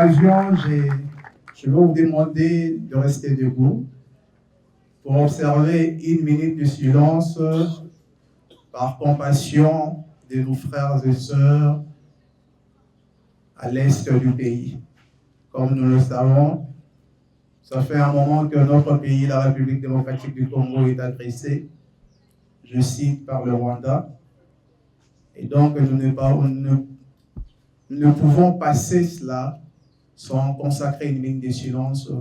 occasion, je vais vous demander de rester debout pour observer 1 minute de silence par compassion de nos frères et sœurs à l'est du pays. Comme nous le savons, ça fait un moment que notre pays, la République démocratique du Congo, est agressé, je cite, par le Rwanda. Et donc, nous ne pouvons passer cela sans consacrer 1 minute de silence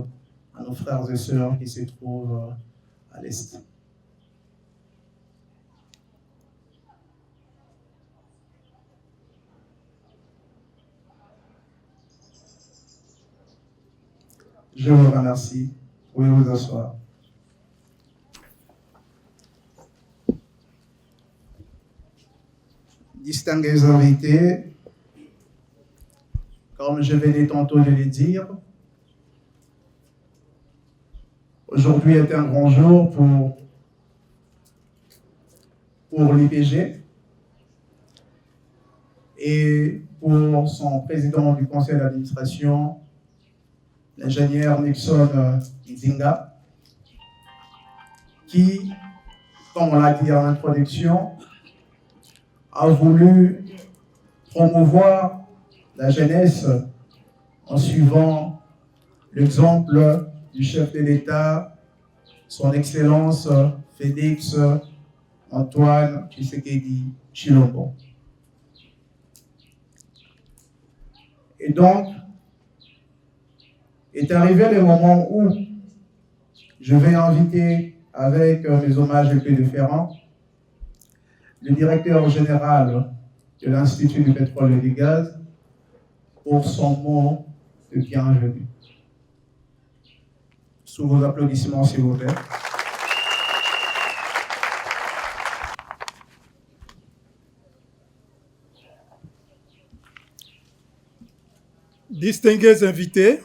à nos frères et sœurs qui se trouvent à l'Est. Je vous remercie. Vous pouvez vous asseoir. Distingués invités, comme je venais tantôt de le dire, aujourd'hui est un grand jour pour l'IPG et pour son président du conseil d'administration, l'ingénieur Nixon Nzinga, qui, comme on l'a dit en introduction, a voulu promouvoir la jeunesse en suivant l'exemple du chef de l'État, son Excellence Félix Antoine Tshisekedi Tshilombo. Et donc, est arrivé le moment où je vais inviter, avec mes hommages les plus différents, le directeur général de l'Institut du pétrole et du gaz pour son mot de bienvenue. Sous vos applaudissements, s'il vous plaît. Distingués invités,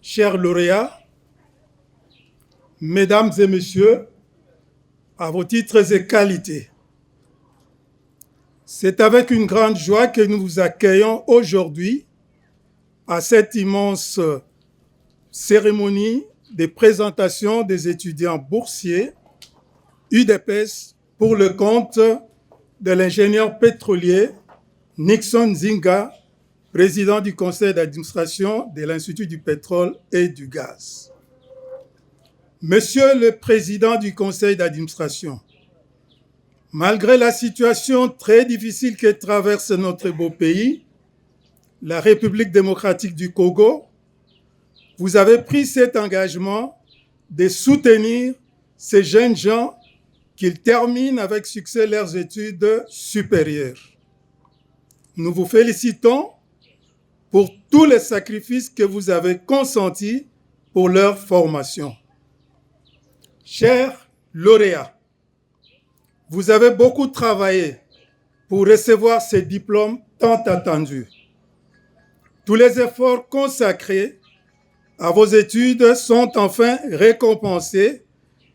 chers lauréats, mesdames et messieurs, à vos titres et qualités, c'est avec une grande joie que nous vous accueillons aujourd'hui à cette immense cérémonie de présentation des étudiants boursiers UDPS pour le compte de l'ingénieur pétrolier Nixon Nzinga, président du conseil d'administration de l'Institut du pétrole et du gaz. Monsieur le président du conseil d'administration, malgré la situation très difficile que traverse notre beau pays, la République démocratique du Congo, vous avez pris cet engagement de soutenir ces jeunes gens qu'ils terminent avec succès leurs études supérieures. Nous vous félicitons pour tous les sacrifices que vous avez consentis pour leur formation. Chers lauréats, vous avez beaucoup travaillé pour recevoir ces diplômes tant attendus. Tous les efforts consacrés à vos études sont enfin récompensés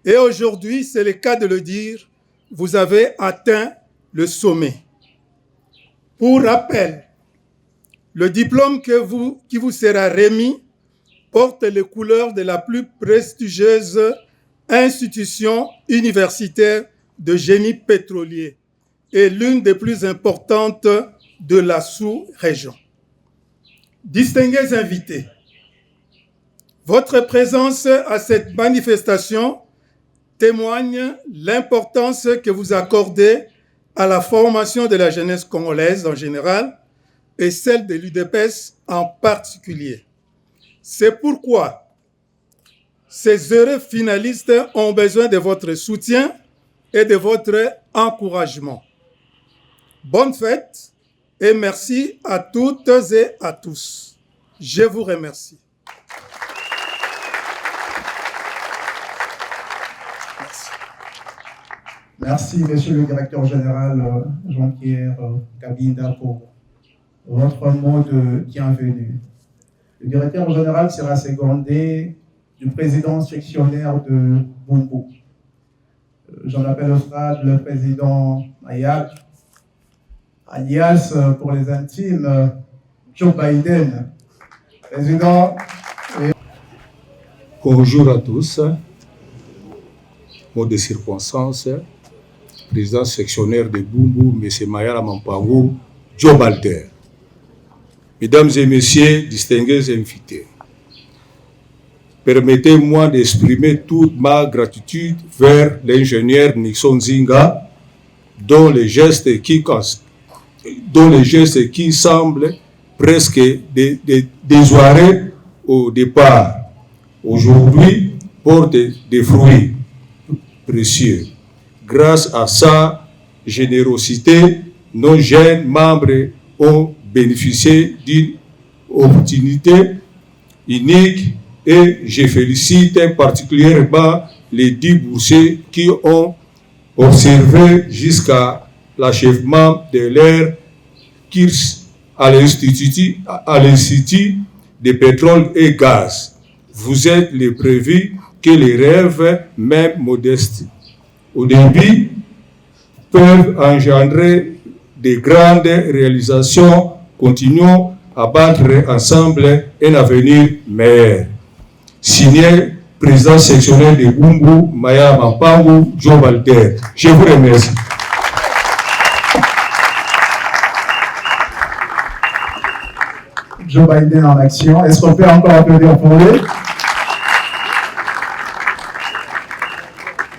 et aujourd'hui, c'est le cas de le dire, vous avez atteint le sommet. Pour rappel, le diplôme qui vous sera remis porte les couleurs de la plus prestigieuse institution universitaire de génie pétrolier et l'une des plus importantes de la sous-région. Distingués invités, votre présence à cette manifestation témoigne l'importance que vous accordez à la formation de la jeunesse congolaise en général et celle de l'UDPS en particulier. C'est pourquoi ces heureux finalistes ont besoin de votre soutien et de votre encouragement. Bonne fête et merci à toutes et à tous. Je vous remercie. Merci, monsieur le directeur général Jean-Pierre Kabinda, pour votre mot de bienvenue. Le directeur général sera secondé du président sectionnaire de Bumbu. J'en appelle au stade le président Ayal, alias pour les intimes Joe Biden, président. Bonjour à tous. Mot de circonstance, président sectionnaire de Bumbu, M. Mayala Mampango, Joe Balter. Mesdames et messieurs, distingués invités, permettez-moi d'exprimer toute ma gratitude vers l'ingénieur Nixon Zinga, dont les gestes qui semblent presque désoirés au départ, aujourd'hui portent des fruits précieux. Grâce à sa générosité, nos jeunes membres ont bénéficié d'une opportunité unique et je félicite particulièrement les 10 boursiers qui ont observé jusqu'à l'achèvement de leur course à l'Institut de pétrole et gaz. Vous êtes les preuves que les rêves, même modestes, au début, peuvent engendrer de grandes réalisations. Continuons à battre ensemble un avenir meilleur. Signé, président sectionnaire de Bumbu, Maya Mampango, Joe Balter. Je vous remercie. Joe Biden en action. Est-ce qu'on peut encore applaudir pour lui?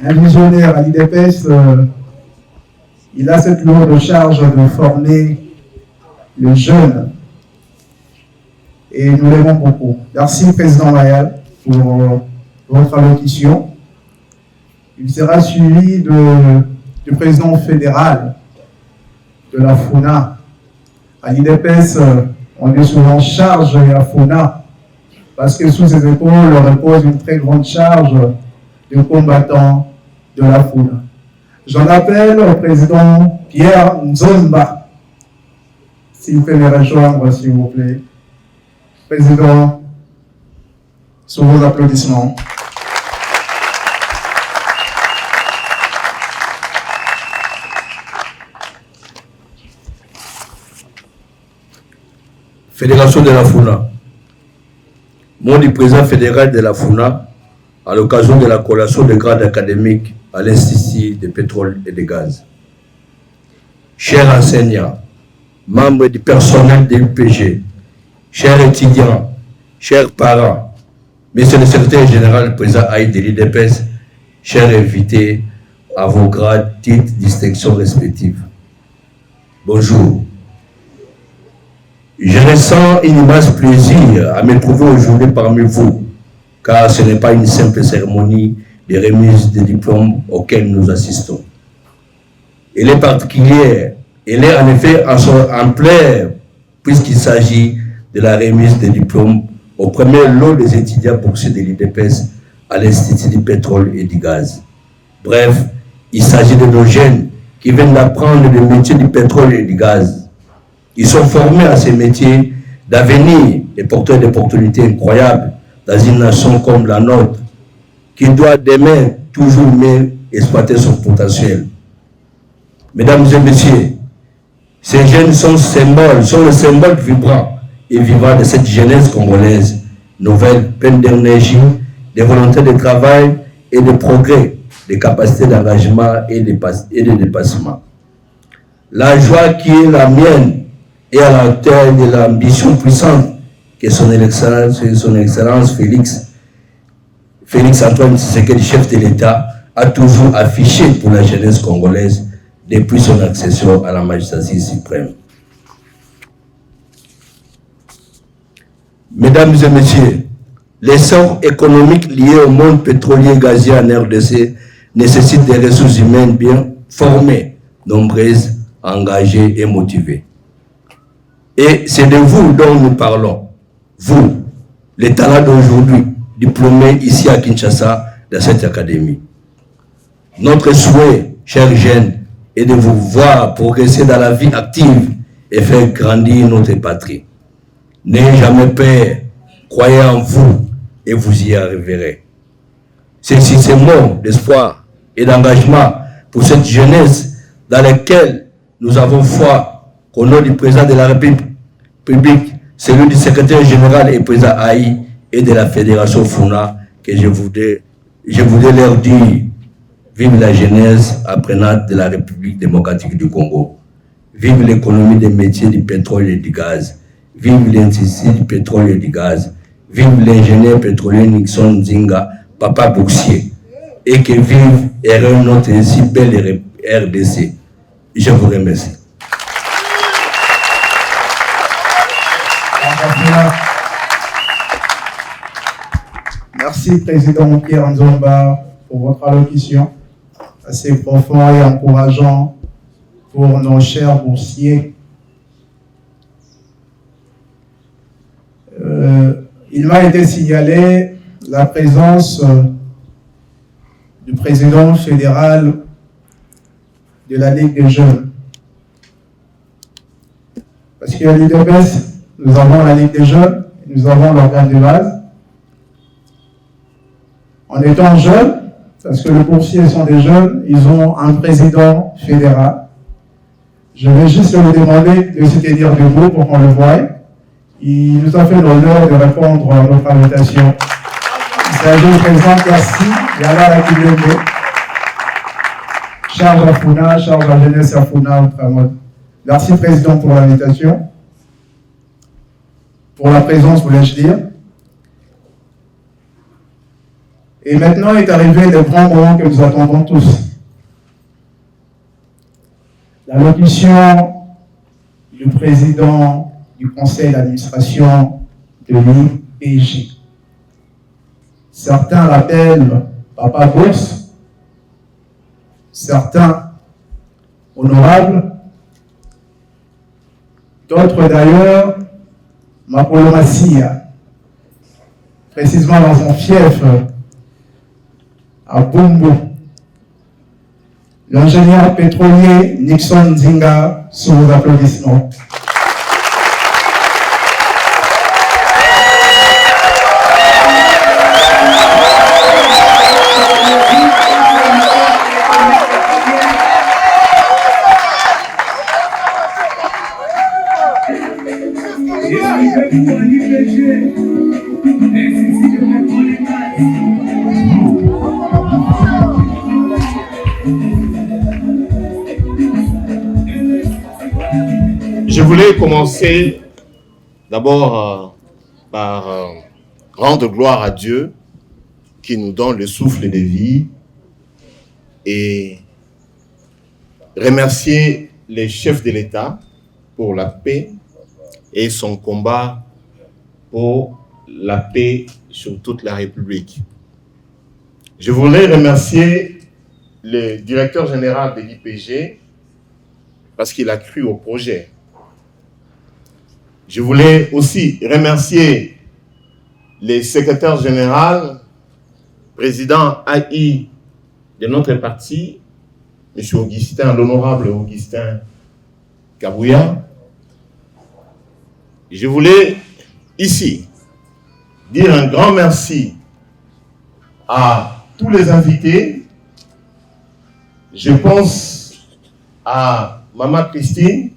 Un visionnaire à l'IDPS, il a cette lourde charge de former les jeunes. Et nous l'aimons beaucoup. Merci, Président Mayal, pour votre allocution. Il sera suivi du président fédéral de la FUNA. À l'IDPS, on est souvent en charge de la FUNA parce que sous ses épaules repose une très grande charge de combattants de la FUNA. J'en appelle au président Pierre Nzomba, s'il peut me rejoindre, s'il vous plaît. Président, sous vos applaudissements. Fédération de la FUNA. Mot du président fédéral de la FUNA à l'occasion de la collation de grades académiques à l'Institut de pétrole et de gaz. Chers enseignants, membres du personnel de l'UPG, chers étudiants, chers parents, monsieur le secrétaire général, président Haït de l'IDPS, chers invités à vos grades, titres, distinctions respectives. Bonjour. Je ressens un immense plaisir à me trouver aujourd'hui parmi vous, car ce n'est pas une simple cérémonie de remise de diplômes auquel nous assistons. Elle est particulière, elle est en effet en plein, puisqu'il s'agit de la remise des diplômes au premier lot des étudiants boursiers de l'IDPS à l'Institut du pétrole et du gaz. Bref, il s'agit de nos jeunes qui viennent d'apprendre le métier du pétrole et du gaz. Ils sont formés à ces métiers d'avenir et porteurs d'opportunités incroyables dans une nation comme la nôtre, qui doit demain toujours mieux exploiter son potentiel. Mesdames et messieurs, ces jeunes sont le symbole vibrant et vivant de cette jeunesse congolaise, nouvelle, pleine d'énergie, de volonté de travail et de progrès, de capacité d'engagement et de dépassement. La joie qui est la mienne est à la hauteur de l'ambition puissante que son Excellence Félix Antoine Tshisekedi, chef de l'État, a toujours affiché pour la jeunesse congolaise depuis son accession à la magistrature suprême. Mesdames et messieurs, l'essor économique lié au monde pétrolier et gazier en RDC nécessite des ressources humaines bien formées, nombreuses, engagées et motivées. Et c'est de vous dont nous parlons, vous, les talents d'aujourd'hui, diplômés ici à Kinshasa dans cette académie. Notre souhait, chers jeunes, est de vous voir progresser dans la vie active et faire grandir notre patrie. N'ayez jamais peur, croyez en vous et vous y arriverez. C'est ces mots d'espoir et d'engagement pour cette jeunesse dans laquelle nous avons foi qu'au nom du président de la République, celui du secrétaire général et président Haï et de la fédération FUNA, que je voudrais leur dire: vive la jeunesse apprenante de la République démocratique du Congo. Vive l'économie des métiers du pétrole et du gaz. Vive l'Institut du pétrole et du gaz. Vive l'ingénieur pétrolier Nixon Zinga, Papa Bouxier. Et que vive notre si belle RDC. Je vous remercie. Merci, Président Pierre Nzomba, pour votre allocution assez profond et encourageant pour nos chers boursiers. Il m'a été signalé la présence du président fédéral de la Ligue des Jeunes. Parce qu'à l'UDPS, nous avons la Ligue des Jeunes, nous avons l'organe de base. En étant jeunes, parce que les boursiers sont des jeunes, ils ont un président fédéral. Je vais juste lui demander de se tenir debout pour qu'on le voie. Il nous a fait l'honneur de répondre à notre invitation. Il s'agit du président Kassi, Yala Akilende, charge à Funa, charge à jeunesse à Funa, Ultramod. Merci, Président, pour l'invitation. Pour la présence, voulais-je dire. Et maintenant est arrivé le grand moment que nous attendons tous. L'allocution du président du conseil d'administration de l'UPJ. Certains l'appellent Papa Bourse, certains honorables, d'autres d'ailleurs Mapolo Massia, précisément dans son fief à Bumbu. L'ingénieur pétrolier Nixon Zinga, sous vos applaudissements. Je voulais commencer d'abord par rendre gloire à Dieu qui nous donne le souffle de vie et remercier les chefs de l'État pour la paix et son combat pour la paix sur toute la République. Je voulais remercier le directeur général de l'IPG parce qu'il a cru au projet. Je voulais aussi remercier le secrétaire général, président AI de notre parti, M. Augustin, l'honorable Augustin Kabouya. Je voulais ici dire un grand merci à tous les invités. Je pense à Maman Christine,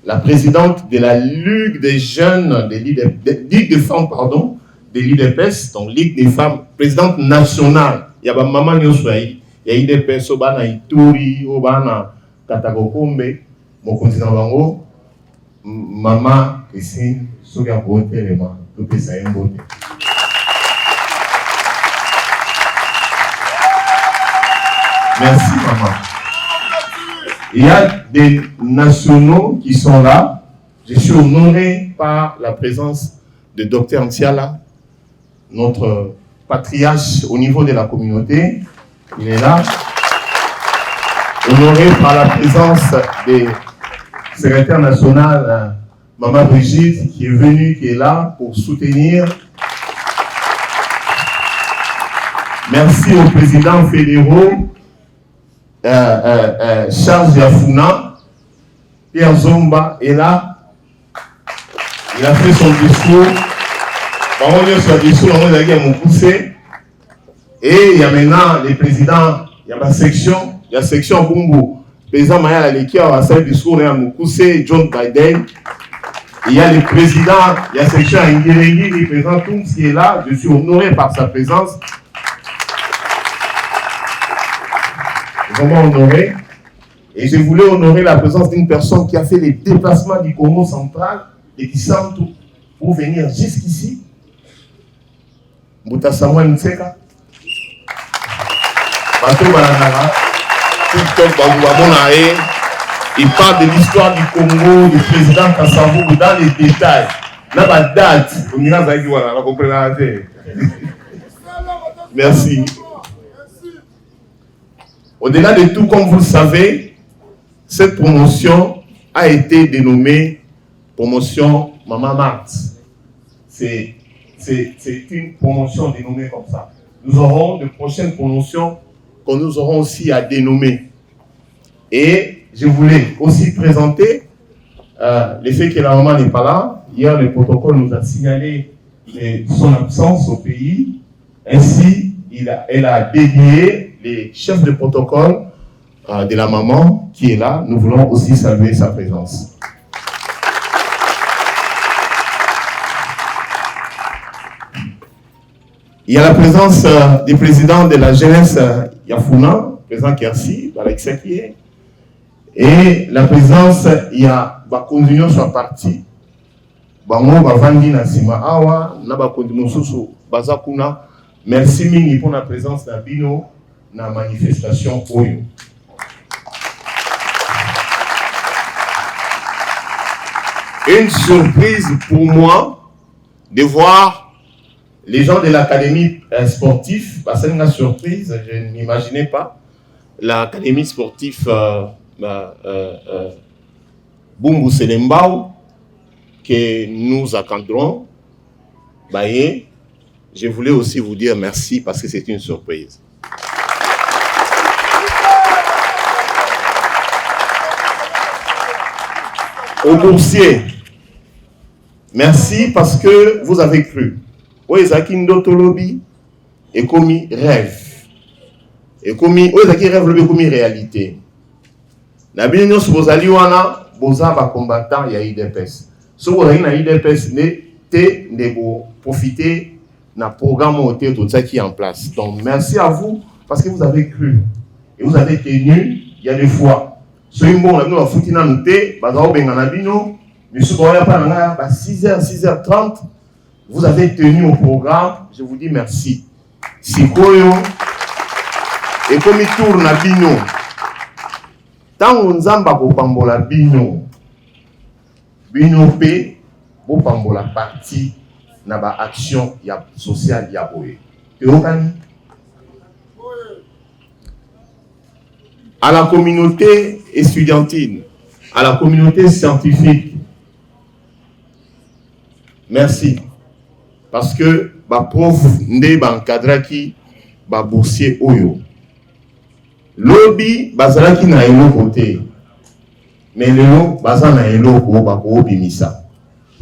la présidente de la Ligue des jeunes, Ligue des femmes, pardon, de l'IDPS, donc Ligue des femmes, présidente nationale. Il y a Maman Nyoswaï, il y a IDPS, Obana Ituri, Obana Katagokombe, mon continent Bango, Maman Christine, Soga Bote, Lema, tout ça est beauté. Merci, maman. Il y a des nationaux qui sont là. Je suis honoré par la présence de Dr Ntiala, notre patriarche au niveau de la communauté. Il est là. Honoré par la présence des secrétaires nationaux, Maman Brigitte, qui est venue, qui est là pour soutenir. Merci aux présidents fédéraux, Charles Yafuna, Pierre Zomba est là. Il a fait son discours. On est sur le discours, on a mon poussé. Et il y a maintenant les présidents, il y a ma section, il y a section Bumbu. Le président Maya Laleki a fait le discours, on a mon poussé, John Biden. Il y a le président, il y a section Nguérengi qui présente tout ce qui est là. Je suis honoré par sa présence. Vraiment honoré. Et je voulais honorer la présence d'une personne qui a fait les déplacements du Congo central et qui semble tout pour venir jusqu'ici. Mbouta Samuel Nseka. Bato Balandara. TikTok Babouabonae. Il parle de l'histoire du Congo, du président Kassavou dans les détails. Là, la date. Merci. Au-delà de tout, comme vous le savez, cette promotion a été dénommée promotion Maman Marthe. C'est une promotion dénommée comme ça. Nous aurons de prochaines promotions que nous aurons aussi à dénommer. Et je voulais aussi présenter le fait que la maman n'est pas là. Hier, le protocole nous a signalé son absence au pays. Ainsi, elle a dédié les chefs de protocole de la maman qui est là. Nous voulons aussi saluer sa présence. Il y a la présence du président de la jeunesse Yafuna, président Kersi, Alexia qui est. Et la présence, il y a Bakondignon sur parti. Bango Bavandi Nasima Awa, Nabakondignon Bazakuna. Merci Mingi pour la présence d'Abino dans la manifestation Oyo. Une surprise pour moi de voir les gens de l'académie sportive. C'est une surprise, je n'imaginais pas. L'académie sportive Bumbu Selembao que nous encadrons. Je voulais aussi vous dire merci parce que c'est une surprise. Aux boursiers, merci parce que vous avez cru. Oezaki Ndotolobi et commis rêve. Et commis Oezaki rêve le commis réalité. Nabino Sobozali wana boza ba combattant ya IDPS. Sobozali na IDPS ne te nebo profiter na programme hôtel tout ça qui est en place. Donc merci à vous parce que vous avez cru et vous avez tenu. Il y a des fois. Soyez bon là nous la foutina noté bazao bengana bino mais ce qu'on a pas là 6h 6h30 vous avez tenu au programme. Je vous dis merci. Sikoyo et comme il tourne à bino tant nzamba ko pambola bino bino pe bo pambola parti na ba action ya sociale ya boye teokani à la communauté estudiantine, à la communauté scientifique. Merci. Parce que ba prof nde ba encadraki ba boursier oyo. Lobby bazalaki na eloko te. Mais lelo bazana eloko ba ko bimisa.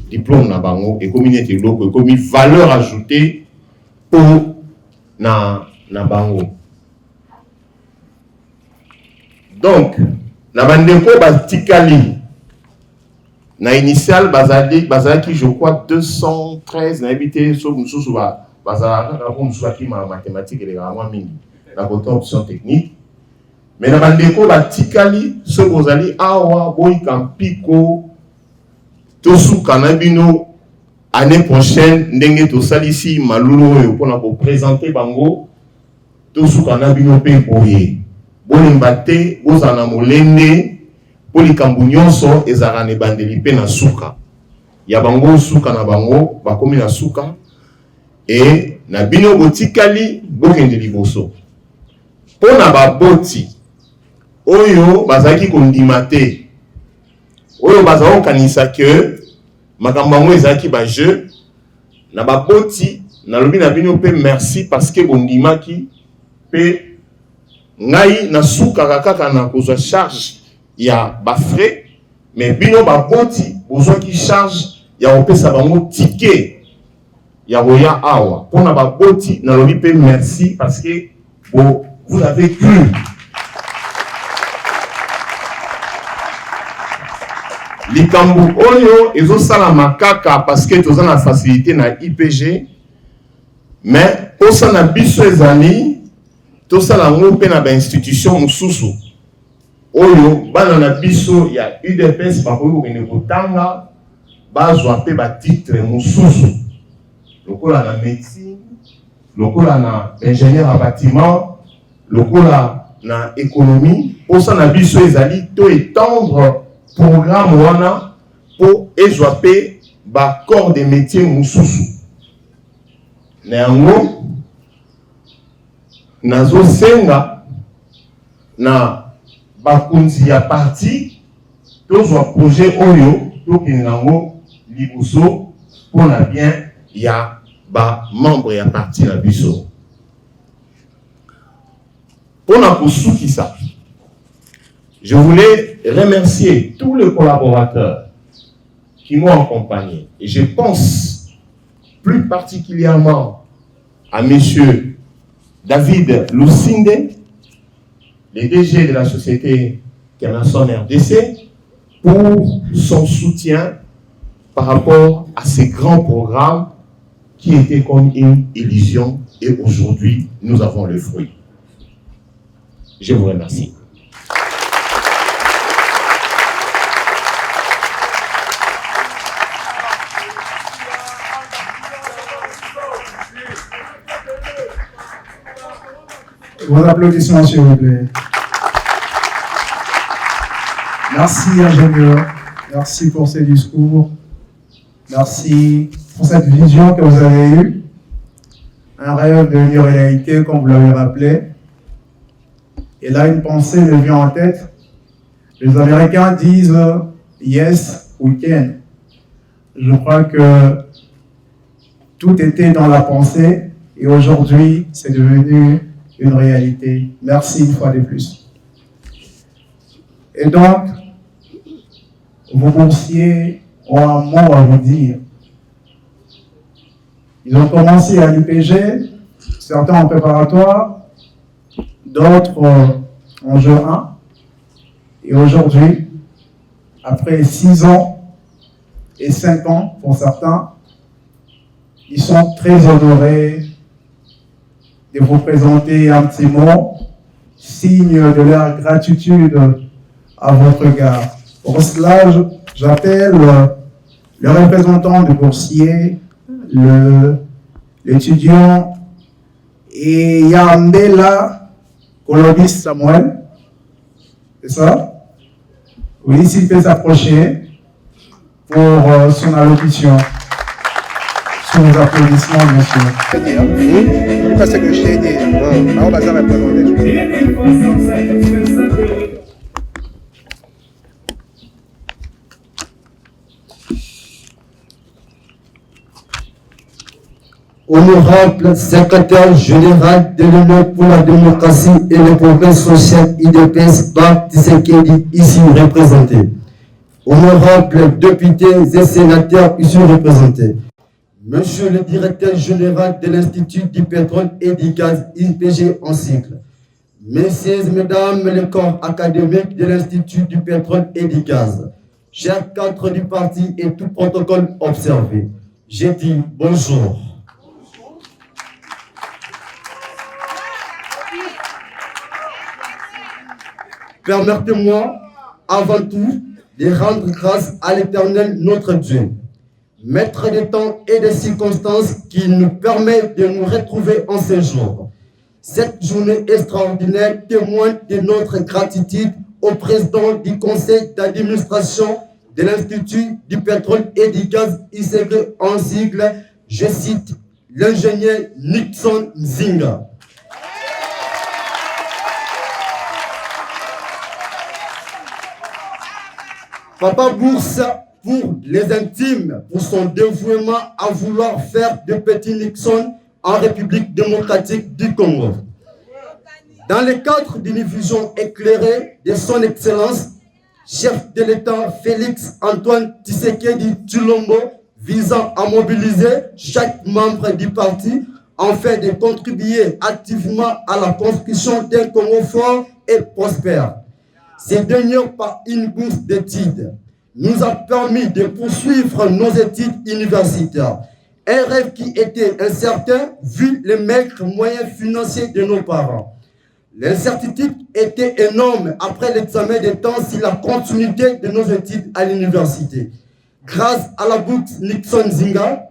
Diplôme na bango et communauté eloko et comme valeur ajoutée pour na bango. Donc, na bandeko batikali na initial bazalaki je crois 213 na habité sur mususu bazalaka comme soit qui mathématique et les grands mingi la option technique mais na bandeko batikali so bozali awa boy kampiko tosu kanabino année prochaine ndenge to salisi malulu oyo pona ko présenter bango tosu kanabino pe boye Bolimbate, bozana molende, polikambu nyonso ezara ne bandeli pe na suka. Ya bango suka na bango, bakomi na suka. Et na bino botikali, bokende liboso. Pona ba boti, oyo bazaki kondimate. Oyo bazao kanisa ke, makambango ezaki ba jeu. Na ba boti, na lobi na bino pe merci parce que bondimaki pe ngai na suka kaka na kozwa charge ya ba frais mais bino ba boti bozwa ki charge ya opesa bango ticket ya roya awa pona ba boti na lobi pe merci parce que vous avez cru likambo oyo ezosala kaka parce que toza na facilité na IPG, mais posa na biso ezali tosala ngo mpe na institution mosusu oyo bana na biso ya UDPS bakoki kokende kotanga bazwa mpe batitre mosusu lokola na médecine, lokola na ingénieur à bâtiment, lokola na économie. Posa na biso ezali to étendre programme wana po ezwa mpe ba corps de métier mosusu. Na yango nazosenga na bakonzi ya parti tozwa projet oyo tokende nango liboso mpona bien ya ba membre ya parti na biso. Mpona kosukisa, je voulais remercier tous les collaborateurs qui m'ont accompagné. Et je pense plus particulièrement à monsieur David Lusinde, le DG de la société Kemerson RDC, pour son soutien par rapport à ces grands programmes qui étaient comme une illusion et aujourd'hui nous avons le fruit. Je vous remercie. Vos applaudissements, s'il vous plaît. Merci, ingénieur. Merci pour ces discours. Merci pour cette vision que vous avez eue. Un rêve devenu réalité, comme vous l'avez rappelé. Et là, une pensée me vient en tête. Les Américains disent « yes, we can ». Je crois que tout était dans la pensée et aujourd'hui, c'est devenu une réalité. Merci une fois de plus. Et donc, vos boursiers ont un mot à vous dire. Ils ont commencé à l'IPG, certains en préparatoire, d'autres en jeu 1. Et aujourd'hui, après 6 ans et 5 ans pour certains, ils sont très honorés de vous présenter un petit mot, signe de leur gratitude à votre égard. Pour cela, j'appelle le représentant du boursier, l'étudiant et Yandela Colobis Samuel. C'est ça? Oui, s'il peut s'approcher pour son allocution. Sous vos applaudissements, monsieur. Parce que je t'ai dit, on va jamais Honorable secrétaire général de l'Union pour la démocratie et le progrès social IDPS, Bart Tshisekedi, ici représenté. Honorables députés et sénateurs ici représentés. Monsieur le directeur général de l'Institut du pétrole et du gaz IPG en cycle. Messieurs et mesdames, les corps académiques de l'Institut du pétrole et du gaz. Chers cadres du parti et tout protocole observé. J'ai dit bonjour. Permettez-moi, avant tout, de rendre grâce à l'Éternel notre Dieu, maître des temps et des circonstances qui nous permet de nous retrouver en ce jour. Cette journée extraordinaire témoigne de notre gratitude au président du conseil d'administration de l'Institut du pétrole et du gaz ICG en sigle, je cite, l'ingénieur Nixon Nzinga. Papa Bourse pour les intimes, pour son dévouement à vouloir faire de Petit Nixon en République démocratique du Congo. Dans le cadre d'une vision éclairée de son Excellence, chef de l'État Félix Antoine Tshisekedi Tshilombo, visant à mobiliser chaque membre du parti afin de contribuer activement à la construction d'un Congo fort et prospère. C'est dernier par une bourse d'études, nous a permis de poursuivre nos études universitaires. Un rêve qui était incertain vu les maigres moyens financiers de nos parents. L'incertitude était énorme après l'examen des temps sur la continuité de nos études à l'université. Grâce à la bourse Nixon Nzinga,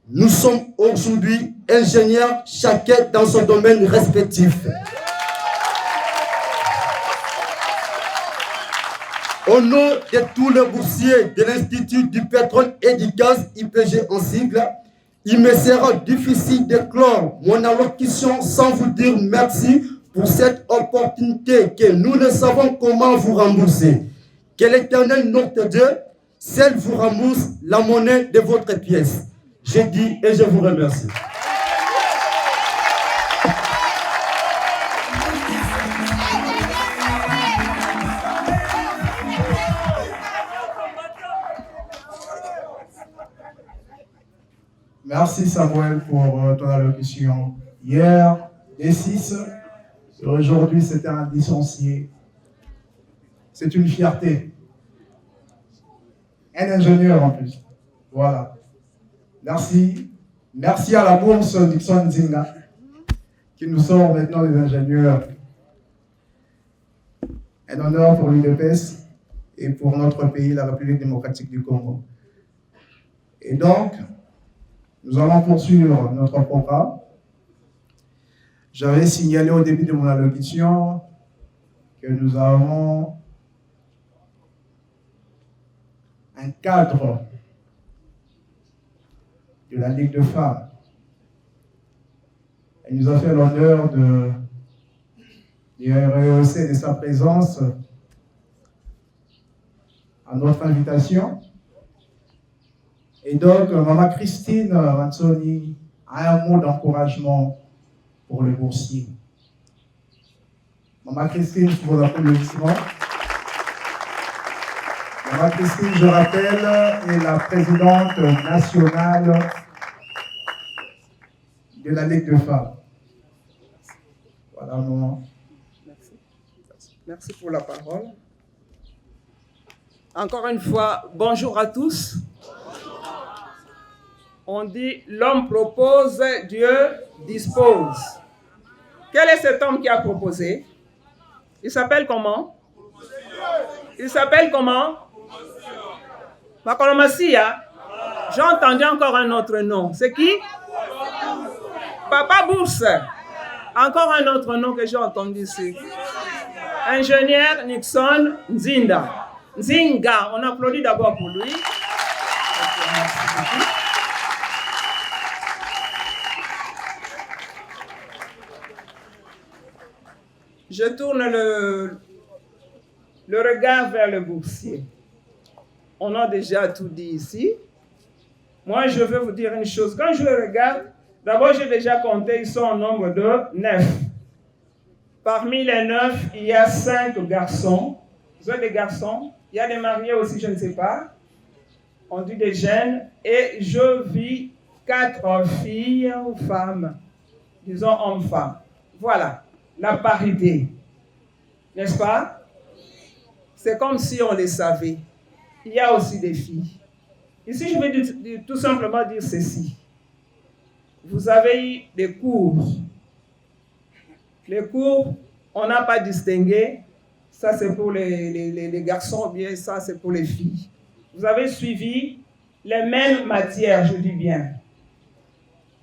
nous sommes aujourd'hui ingénieurs, chacun dans son domaine respectif. Au nom de tous les boursiers de l'Institut du pétrole et du gaz, IPG en sigle, il me sera difficile de clore mon allocution sans vous dire merci pour cette opportunité que nous ne savons comment vous rembourser. Que l'Éternel, notre Dieu, seul vous rembourse la monnaie de votre pièce. Je dis et je vous remercie. Merci Samuel pour ton allocution. Hier, les 6, aujourd'hui c'était un licencié. C'est une fierté. Un ingénieur en plus. Voilà. Merci. Merci à la bourse Nixon Nzinga qui nous sort maintenant des ingénieurs. Un honneur pour l'UDPS et pour notre pays, la République démocratique du Congo. Et donc, nous allons poursuivre notre programme. J'avais signalé au début de mon allocution que nous avons un cadre de la Ligue de femmes. Elle nous a fait l'honneur de rehausser de sa présence à notre invitation. Et donc, Maman Christine Matsoni a un mot d'encouragement pour les boursiers. Maman Christine, je vous applaudissements. Maman Christine, je rappelle, est la présidente nationale de la Ligue de femmes. Voilà, maman. Merci. Merci pour la parole. Encore une fois, bonjour à tous. On dit l'homme propose, Dieu dispose. Quel est cet homme qui a proposé? Il s'appelle comment? Il s'appelle comment? Makolomasia. J'ai entendu encore un autre nom. C'est qui? Papa Bourse. Encore un autre nom que j'ai entendu ici. Ingénieur Nixon Nzinga. On applaudit d'abord pour lui. Je tourne le regard vers le boursier. On a déjà tout dit ici. Moi, je veux vous dire une chose. Quand je le regarde, d'abord, j'ai déjà compté, ils sont au nombre de 9. Parmi les 9, il y a 5 garçons. Vous avez des garçons. Il y a des mariés aussi, je ne sais pas. On dit des jeunes. Et je vis 4 filles ou femmes. Disons hommes-femmes. Voilà. La parité, n'est-ce pas? C'est comme si on les savait. Il y a aussi des filles. Ici, je vais tout simplement dire ceci. Vous avez eu des cours. Les cours, on n'a pas distingué. Ça, c'est pour les garçons, bien ça, c'est pour les filles. Vous avez suivi les mêmes matières, je dis bien.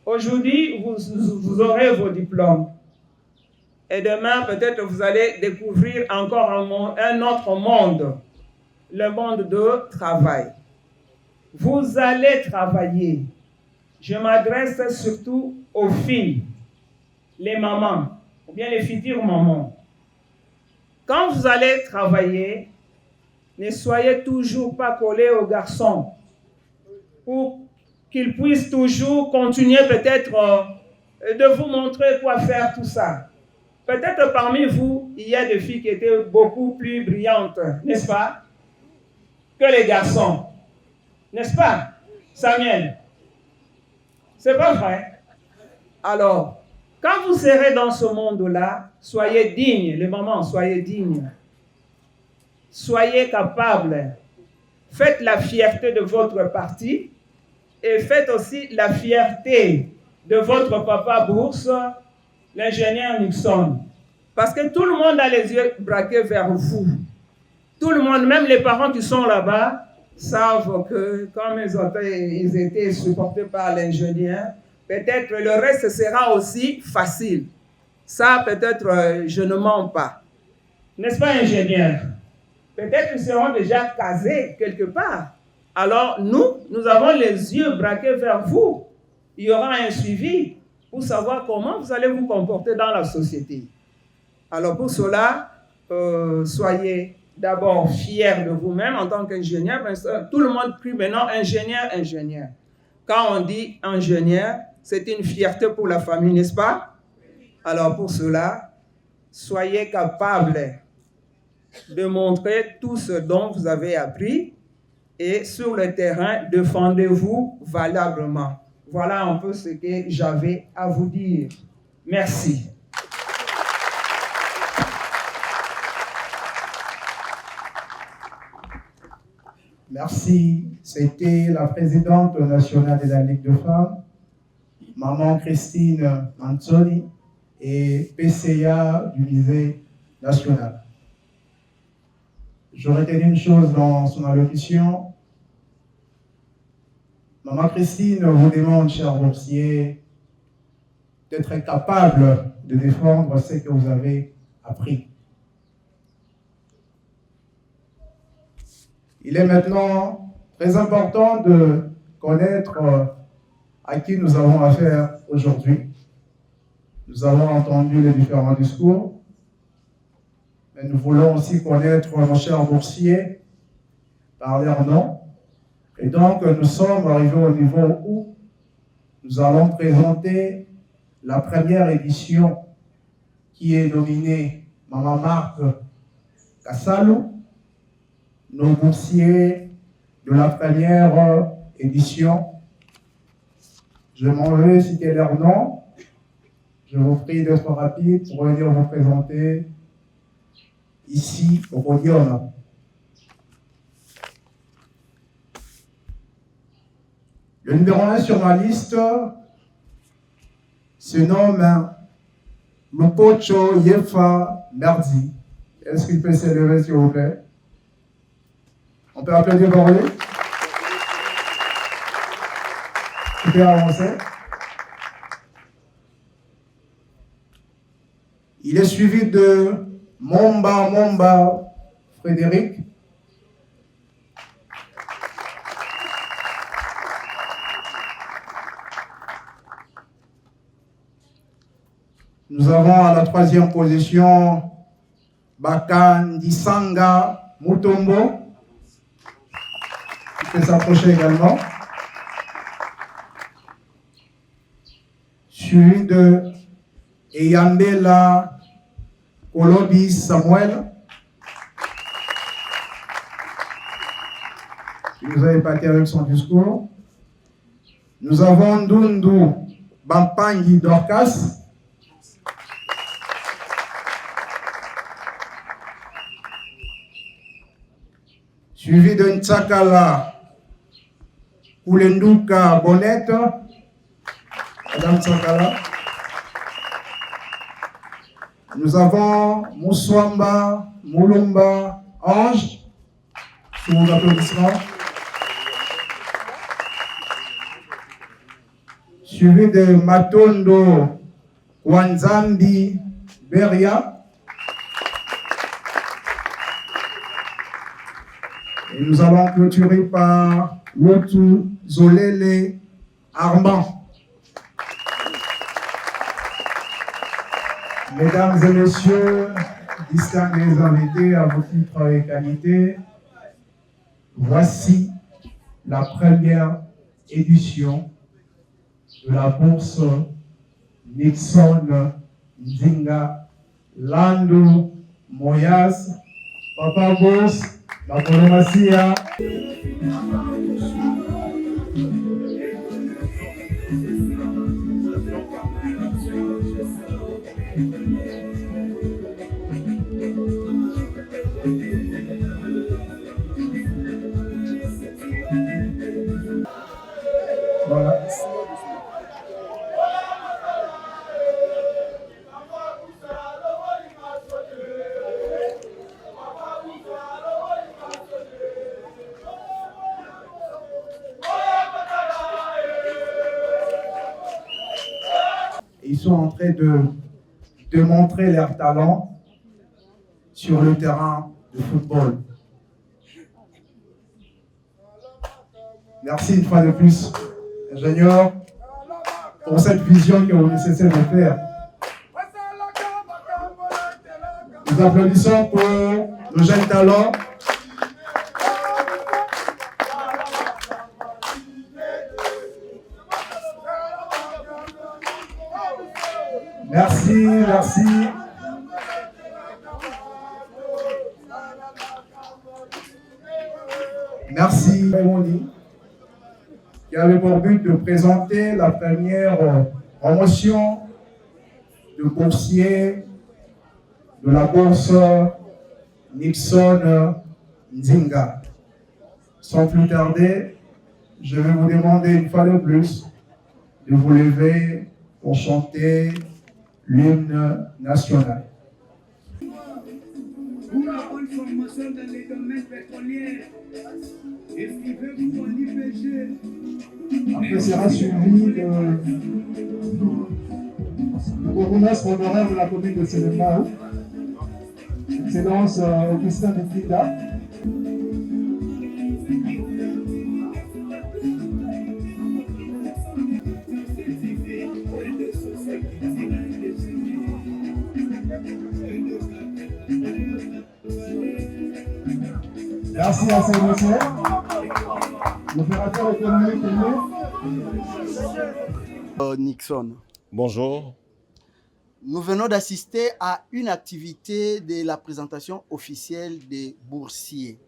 Aujourd'hui, vous aurez vos diplômes. Et demain, peut-être vous allez découvrir encore un autre monde, le monde de travail. Vous allez travailler. Je m'adresse surtout aux filles, les mamans, ou bien les futures mamans. Quand vous allez travailler, ne soyez toujours pas collés aux garçons pour qu'ils puissent toujours continuer peut-être de vous montrer quoi faire, tout ça. Peut-être parmi vous, il y a des filles qui étaient beaucoup plus brillantes, n'est-ce pas, que les garçons. N'est-ce pas, Samuel? C'est pas vrai? Alors, quand vous serez dans ce monde-là, soyez dignes, les mamans, soyez dignes. Soyez capables. faites la fierté de votre parti et faites aussi la fierté de votre papa Bourse, l'ingénieur Nixon. Parce que tout le monde a les yeux braqués vers vous. Tout le monde, même les parents qui sont là-bas, savent que comme ils étaient supportés par l'ingénieur, peut-être le reste sera aussi facile. Ça, peut-être, je ne mens pas. N'est-ce pas, ingénieur? Peut-être qu'ils seront déjà casés quelque part. Alors, nous avons les yeux braqués vers vous. Il y aura un suivi pour savoir comment vous allez vous comporter dans la société. Alors, pour cela, soyez d'abord fiers de vous-même en tant qu'ingénieur. Tout le monde crie maintenant ingénieur, ingénieur. Quand on dit ingénieur, c'est une fierté pour la famille, n'est-ce pas? Alors, pour cela, soyez capables de montrer tout ce dont vous avez appris et sur le terrain, défendez-vous valablement. Voilà un peu ce que j'avais à vous dire. Merci. Merci. C'était la présidente nationale de la Ligue de femmes, Maman Christine Manzoni, et PCA du musée national. Je retiens une chose dans son allocution. Maman Christine vous demande, chers boursiers, d'être capable de défendre ce que vous avez appris. Il est maintenant très important de connaître à qui nous avons affaire aujourd'hui. Nous avons entendu les différents discours, mais nous voulons aussi connaître nos chers boursiers par leur nom. Et donc, nous sommes arrivés au niveau où nous allons présenter la première édition qui est nominée Maman Marthe Kassalou, nos boursiers de la première édition. Je m'en vais citer leur nom. Je vous prie d'être rapide pour venir vous présenter ici au podium. Le numéro 1 sur ma liste se nomme Lupocho Yefa Merdi. Est-ce qu'il peut s'élever, s'il vous plaît? On peut applaudir pour lui. Tu peux avancer. Il est suivi de Momba Frédéric. Nous avons à la troisième position Bakandisanga Mutombo, qui peut s'approcher également. Suivi de Eyambela Kolobi Samuel. Il nous a épaté avec son discours. Nous avons Ndundu Bampangi Dorcas. Suivi de Ntsakala Koulenduka Bonette. Madame Ntsakala. Nous avons Mouswamba Moulumba Ange. Sous vos applaudissements. Suivi de Matondo Wanzambi Beria. Et nous allons clôturer par Wotu Zolele Armand. Mesdames et messieurs, distingués invités à vos titres et qualités, voici la première édition de la bourse Nixon Nzinga Landu Moyas Papa Bourse, la Colomacia. Ils sont en train de montrer leur talent sur le terrain de football. Merci une fois de plus, ingénieur, pour cette vision que vous nécessitez de faire. Nous applaudissons pour nos jeunes talents. Merci, merci. Merci, Raymoni, qui avait pour but de présenter la première promotion de boursiers de la bourse Nixon Nzinga. Sans plus tarder, je vais vous demander une fois de plus de vous lever pour chanter l'hymne national. Une bonne formation dans les domaines pétroliers. Et ce qui veut pour l'IPG. Après sera suivi de bourgmestre honoraire de la commune de Sénégal, Excellence Augustin Mekida. Merci à ces messieurs. L'opérateur économique Nixon. Bonjour. Nous venons d'assister à une activité de la présentation officielle des boursiers.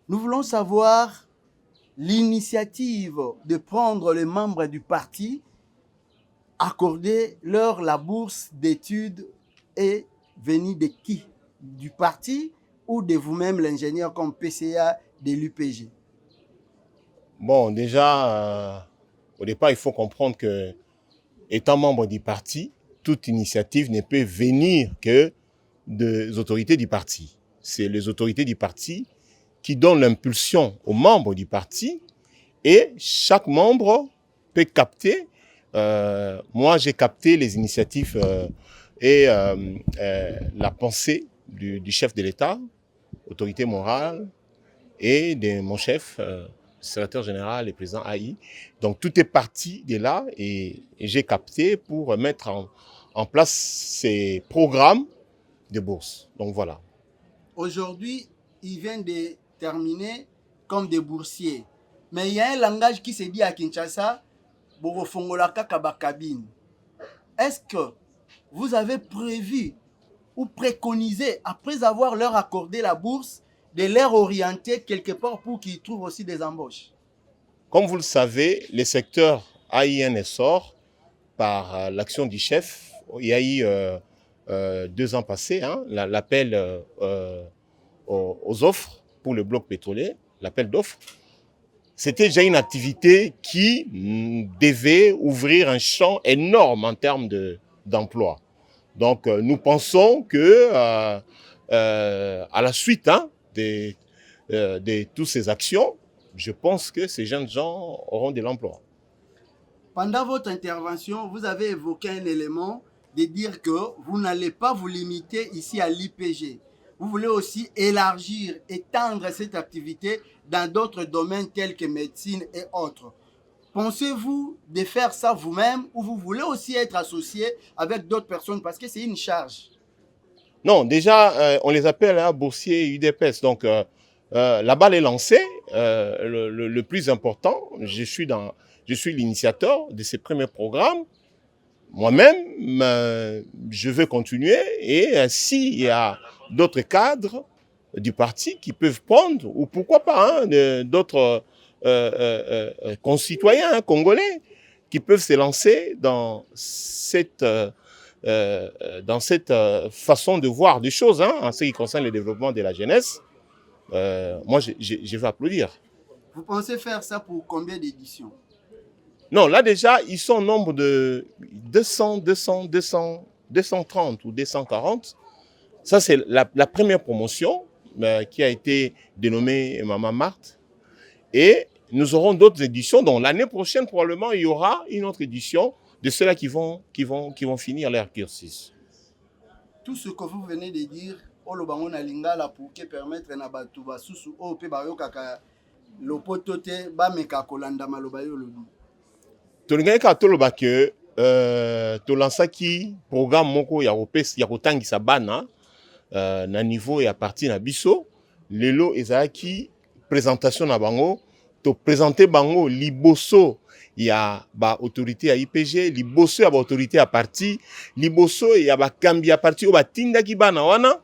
Nous voulons savoir l'initiative de prendre les membres du parti, accorder leur la bourse d'études est venue de qui? Du parti ou de vous-même, l'ingénieur comme PCA de l'UPG? Bon, déjà, au départ, il faut comprendre que, étant membre du parti, toute initiative ne peut venir que des autorités du parti. C'est les autorités du parti qui donnent l'impulsion aux membres du parti et chaque membre peut capter. Moi, j'ai capté les initiatives et la pensée du chef de l'État, autorité morale, et de mon chef, secrétaire général et président AI. Donc tout est parti de là et j'ai capté pour mettre en place ces programmes de bourse. Donc voilà. Aujourd'hui, ils viennent de terminer comme des boursiers. Mais il y a un langage qui se dit à Kinshasa, Borofongolaka Kabakabine. Est-ce que vous avez prévu ou préconisé, après avoir leur accordé la bourse, de leur orienter quelque part pour qu'ils trouvent aussi des embauches? Comme vous le savez, le secteur AIN sort par l'action du chef. Il y a eu 2 ans passés l'appel aux offres pour le bloc pétrolier, l'appel d'offres. C'était déjà une activité qui devait ouvrir un champ énorme en termes d'emploi. Donc nous pensons que à la suite de toutes ces actions, je pense que ces jeunes gens auront de l'emploi. Pendant votre intervention, vous avez évoqué un élément de dire que vous n'allez pas vous limiter ici à l'IPG. Vous voulez aussi élargir, étendre cette activité dans d'autres domaines tels que médecine et autres. Pensez-vous de faire ça vous-même ou vous voulez aussi être associé avec d'autres personnes parce que c'est une charge? Non, déjà, on les appelle boursiers UDPS. Donc, la balle est lancée. Le plus important, je suis l'initiateur de ces premiers programmes. Moi-même, je veux continuer. Et s'il y a d'autres cadres du parti qui peuvent prendre, ou pourquoi pas d'autres concitoyens congolais qui peuvent se lancer dans cette façon de voir des choses en ce qui concerne le développement de la jeunesse, moi je vais applaudir. Vous pensez faire ça pour combien d'éditions? Non, là déjà, ils sont au nombre de 230 ou 240. Ça, c'est la première promotion qui a été dénommée Maman Marthe. Et nous aurons d'autres éditions. Donc l'année prochaine, probablement, il y aura une autre édition de ceux-là qui vont finir leur cursus. Tout ce que vous venez de dire, olobango na lingala pour que permettre na batu basusu o pe bayokaka lopoto te ba meka kolanda maloba yo lobi. Tolingaki ka toloba ke tolansaki programme moko ya kotangisa bana na niveau ya parti na biso lelo ezalaki présentation na bango to présenter bango liboso ya ba autorité ya IPG, liboso ya ba autorité ya parti, liboso ya ba kambi ya parti o batindaki bana wana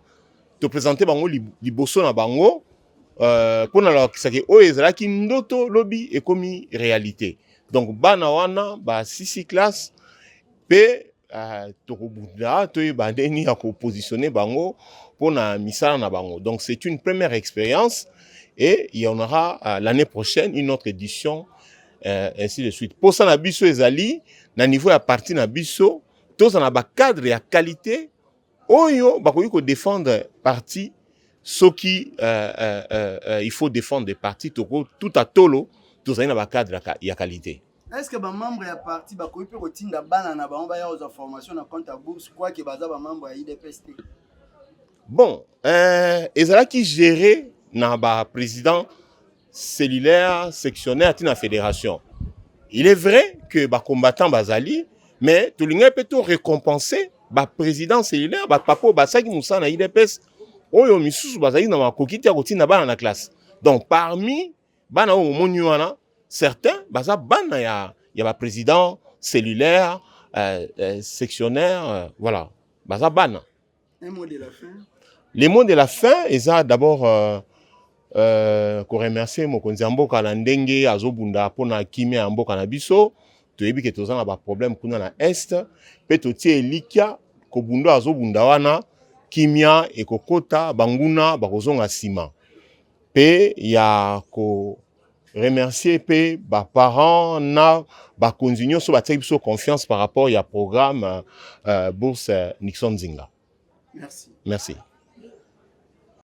to présenter bango liboso na bango pona la kisaki o ezalaki ndoto lobi ekomi réalité. Donc bana wana ba 6 classe pe tokobunda to bandeni ya ko positionner bango pona misala na bango. Donc c'est une première expérience et il y en aura l'année prochaine une autre édition ainsi de suite. Pour ça na biso ezali na niveau ya parti na biso tous na ba cadre ya qualité oyo bakoki ko défendre parti soki il faut défendre des partis tout à tolo tous na ba cadre ya qualité. Est-ce que ba membre ya parti bakoki pe kotinda bana na bango ba ya aux formation na compte à bourse quoi que baza ba membre ya IDPST? Bon, ezalaki géré na ba président cellulaire sectionnaire tina fédération. Il est vrai que ba combattant bazali mais tout l'ingé peut tout récompenser ba président cellulaire ba papo basaki musa na IDPS oyo misusu bazali na makokiti ya kotinda bana na classe. Donc parmi bana o moni wana certains baza bana ya ba président cellulaire sectionnaire voilà baza bana. Un mot de la fin. Les mots de la fin eza d'abord ko remercier mokonzi ya mboka na ndenge azobunda pona kimia ya mboka na biso toyebi ke tozana ba problème kuna na est pe totie elikia ko bundo azobunda wana kimia ekokota banguna bakozonga sima pe ya ko remercier pe ba parents na ba konzinyo so batie biso confiance par rapport ya programme bourse Nixon Zinga. Merci. Merci.